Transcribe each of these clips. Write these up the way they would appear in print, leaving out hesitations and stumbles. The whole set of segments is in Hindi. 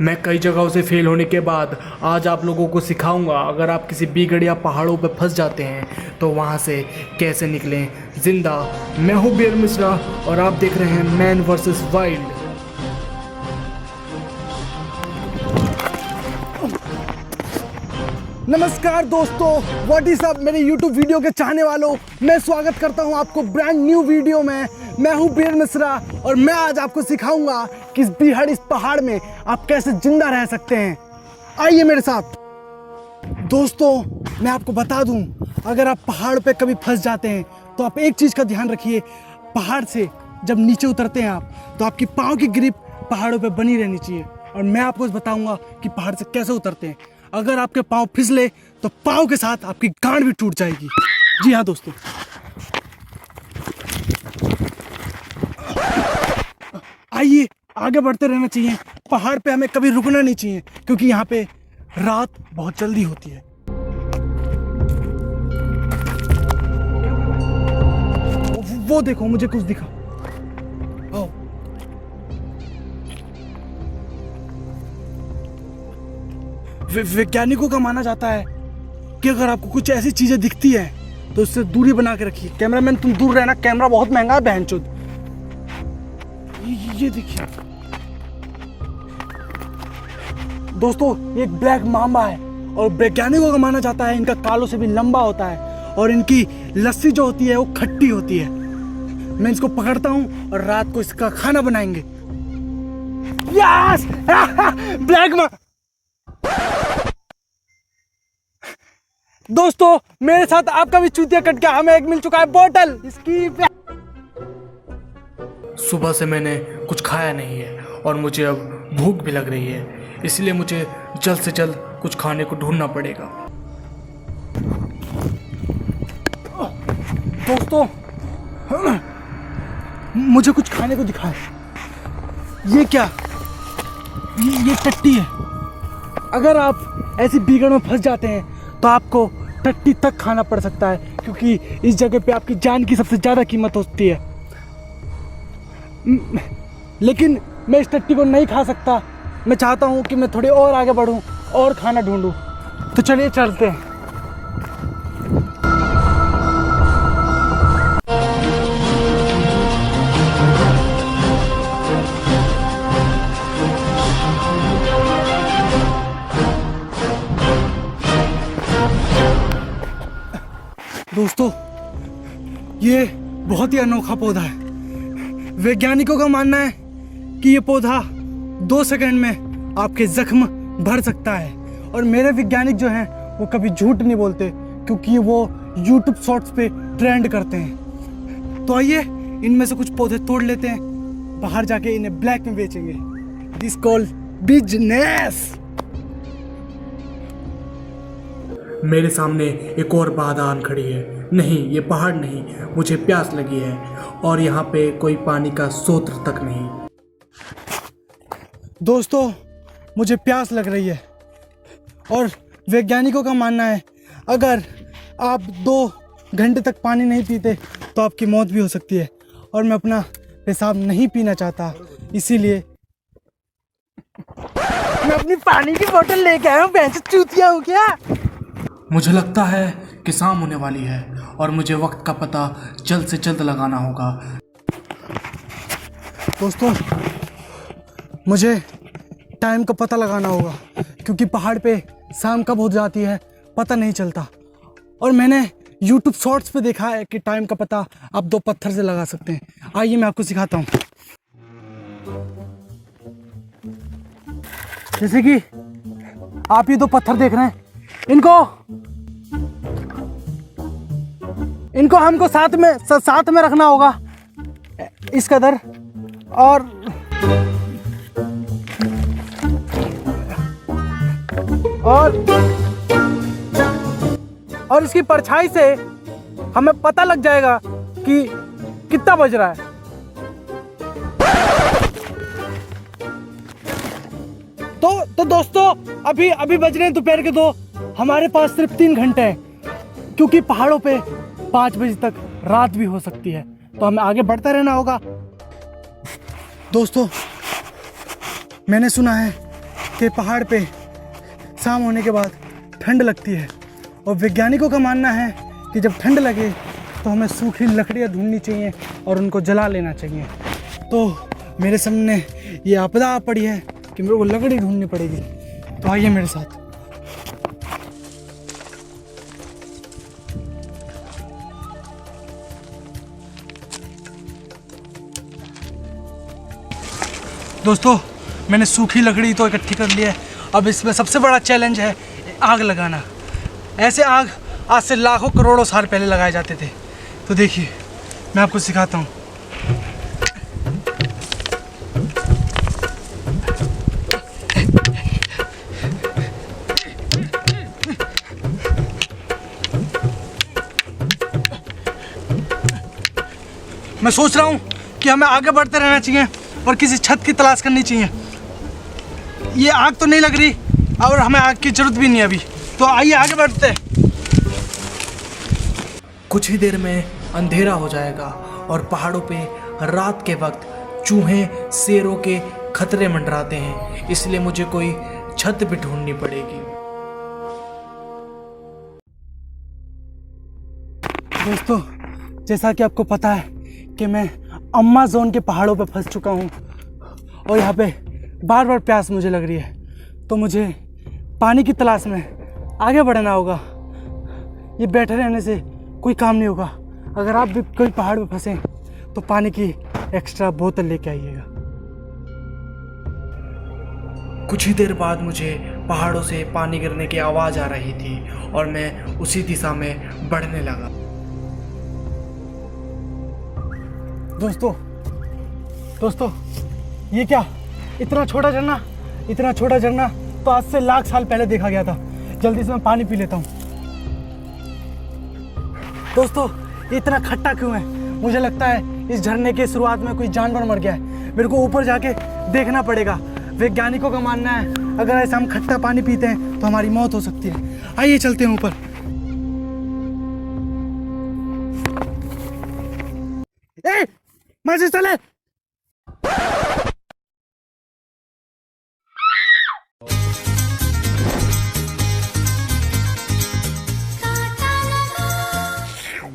मैं कई जगहों से फेल होने के बाद आज आप लोगों को सिखाऊंगा, अगर आप किसी बिगड़ या पहाड़ों पर फंस जाते हैं तो वहाँ से कैसे निकलें जिंदा। मैं हूँ बीर मिश्रा और आप देख रहे हैं मैन वर्सेस वाइल्ड। नमस्कार दोस्तों, व्हाट इज अप मेरे YouTube वीडियो के चाहने वालों। मैं स्वागत करता हूं आपको ब्रांड न्यू वीडियो में। मैं हूं बीर मिश्रा और मैं आज आपको सिखाऊंगा कि इस पहाड़ में आप कैसे जिंदा रह सकते हैं। आइए मेरे साथ। दोस्तों मैं आपको बता दूं, अगर आप पहाड़ पे कभी फंस जाते हैं तो आप एक चीज़ का ध्यान रखिए, पहाड़ से जब नीचे उतरते हैं आप तो आपकी पाँव की ग्रिप पहाड़ों पर बनी रहनी चाहिए। और मैं आपको बताऊँगा कि पहाड़ से कैसे उतरते हैं। अगर आपके पाँव फिसले तो पाँव के साथ आपकी गांड भी टूट जाएगी। जी हाँ दोस्तों, आइए आगे बढ़ते रहना चाहिए। पहाड़ पे हमें कभी रुकना नहीं चाहिए क्योंकि यहाँ पे रात बहुत जल्दी होती है। वो देखो, मुझे कुछ दिखा। आओ। वैज्ञानिकों का माना जाता है कि अगर आपको कुछ ऐसी चीजें दिखती है तो उससे दूरी बना के रखिए। कैमरामैन तुम दूर रहना, कैमरा बहुत महंगा है बहनचोद। ये देखिए दोस्तों, ये एक ब्लैक मांबा है और वैज्ञानिकों का माना जाता है इनका कालों से भी लंबा होता है और इनकी लस्सी जो होती है वो खट्टी होती है। मैं इसको पकड़ता हूँ और रात को इसका खाना बनाएंगे। Yes black Mamba. दोस्तों मेरे साथ आपका भी चूतिया कट गया, हमें एक मिल चुका है बोतल इसकी। सुबह से मैंने कुछ खाया नहीं है और मुझे अब भूख भी लग रही है, इसलिए मुझे जल्द से जल्द कुछ खाने को ढूंढना पड़ेगा। दोस्तों मुझे कुछ खाने को दिखा है। ये क्या? ये टट्टी है। अगर आप ऐसी बिगड़ में फंस जाते हैं तो आपको टट्टी तक खाना पड़ सकता है क्योंकि इस जगह पे आपकी जान की सबसे ज़्यादा कीमत होती है। लेकिन मैं इस टट्टी को नहीं खा सकता। मैं चाहता हूँ कि मैं थोड़ी और आगे बढ़ूँ और खाना ढूंढूँ। तो चलिए चलते हैं। दोस्तों ये बहुत ही अनोखा पौधा है। वैज्ञानिकों का मानना है कि ये पौधा 2 सेकंड में आपके जख्म भर सकता है। और मेरे वैज्ञानिक जो हैं वो कभी झूठ नहीं बोलते क्योंकि वो YouTube शॉर्ट्स पे ट्रेंड करते हैं। तो आइए इनमें से कुछ पौधे तोड़ लेते हैं, बाहर जाके इन्हें ब्लैक में बेचेंगे। This called business. मेरे सामने एक और बाधान खड़ी है। नहीं, ये पहाड़ नहीं, मुझे प्यास लगी है और यहाँ पे कोई पानी का स्रोत तक नहीं। दोस्तों मुझे प्यास लग रही है और वैज्ञानिकों का मानना है अगर आप 2 घंटे तक पानी नहीं पीते तो आपकी मौत भी हो सकती है। और मैं अपना पेशाब नहीं पीना चाहता, इसीलिए मैं अपनी पानी की बोतल लेके आया हूँ। भैंस चूतिया हूँ क्या? मुझे लगता है कि शाम होने वाली है और मुझे वक्त का पता जल्द से जल्द लगाना होगा। दोस्तों मुझे टाइम का पता लगाना होगा क्योंकि पहाड़ पे शाम कब हो जाती है पता नहीं चलता। और मैंने YouTube शॉर्ट्स पे देखा है कि टाइम का पता आप 2 पत्थर से लगा सकते हैं। आइए मैं आपको सिखाता हूँ। जैसे कि आप ये 2 पत्थर देख रहे हैं, इनको हमको साथ में रखना होगा इस कदर। और इसकी परछाई से हमें पता लग जाएगा कि कितना बज रहा है। तो दोस्तों अभी बज रहे हैं दोपहर के 2। हमारे पास सिर्फ 3 घंटे हैं क्योंकि पहाड़ों पे 5 बजे तक रात भी हो सकती है, तो हमें आगे बढ़ता रहना होगा। दोस्तों मैंने सुना है के पहाड़ पे शाम होने के बाद ठंड लगती है और वैज्ञानिकों का मानना है कि जब ठंड लगे तो हमें सूखी लकड़ियाँ ढूंढनी चाहिए और उनको जला लेना चाहिए। तो मेरे सामने ये आपदा आ पड़ी है कि मेरे को लकड़ी ढूंढनी पड़ेगी। तो आइए मेरे साथ। दोस्तों, मैंने सूखी लकड़ी तो इकट्ठी कर ली है। अब इसमें सबसे बड़ा चैलेंज है आग लगाना। ऐसे आग आज से लाखों करोड़ों साल पहले लगाए जाते थे। तो देखिए, मैं आपको सिखाता हूँ। मैं सोच रहा हूँ कि हमें आगे बढ़ते रहना चाहिए और किसी छत की तलाश करनी चाहिए। ये आग तो नहीं लग रही और हमें आग की जरूरत भी नहीं अभी। तो आइए आगे बढ़ते हैं। कुछ ही देर में अंधेरा हो जाएगा और पहाड़ों पे रात के वक्त चूहे शेरों के खतरे मंडराते हैं, इसलिए मुझे कोई छत भी ढूंढनी पड़ेगी। दोस्तों, जैसा कि आपको पता है कि मैं अमेज़न के पहाड़ों पे फंस चुका हूँ और यहाँ पे बार बार प्यास मुझे लग रही है। तो मुझे पानी की तलाश में आगे बढ़ना होगा। ये बैठे रहने से कोई काम नहीं होगा। अगर आप भी कोई पहाड़ पे फंसे तो पानी की एक्स्ट्रा बोतल लेके आइएगा। कुछ ही देर बाद मुझे पहाड़ों से पानी गिरने की आवाज़ आ रही थी और मैं उसी दिशा में बढ़ने लगा। दोस्तों, ये क्या? इतना छोटा झरना तो आज से लाख साल पहले देखा गया था। जल्दी से मैं पानी पी लेता हूँ। दोस्तों, ये इतना खट्टा क्यों है? मुझे लगता है इस झरने के शुरुआत में कोई जानवर मर गया है। मेरे को ऊपर जाके देखना पड़ेगा। वैज्ञानिकों का मानना है अगर ऐसा हम खट्टा पानी पीते हैं तो हमारी मौत हो सकती है। आइए चलते हैं ऊपर। मजे चले।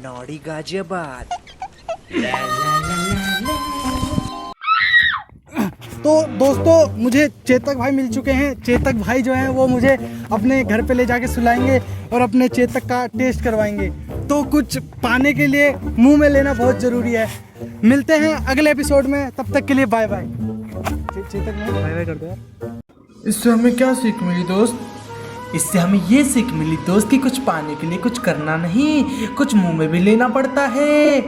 नौड़ी गाजियाबाद। तो दोस्तों, मुझे चेतक भाई मिल चुके हैं। चेतक भाई जो हैं वो मुझे अपने घर पे ले जाके सुलाएंगे और अपने चेतक का टेस्ट करवाएंगे। तो कुछ पाने के लिए मुंह में लेना बहुत ज़रूरी है। मिलते हैं अगले एपिसोड में, तब तक के लिए बाय बाय। चेतक भाई बाय बाय कर दो यार। इससे हमें क्या सीख मिली दोस्त? इससे हमें ये सीख मिली दोस्त कि कुछ पाने के लिए कुछ करना नहीं, कुछ मुंह में भी लेना पड़ता है।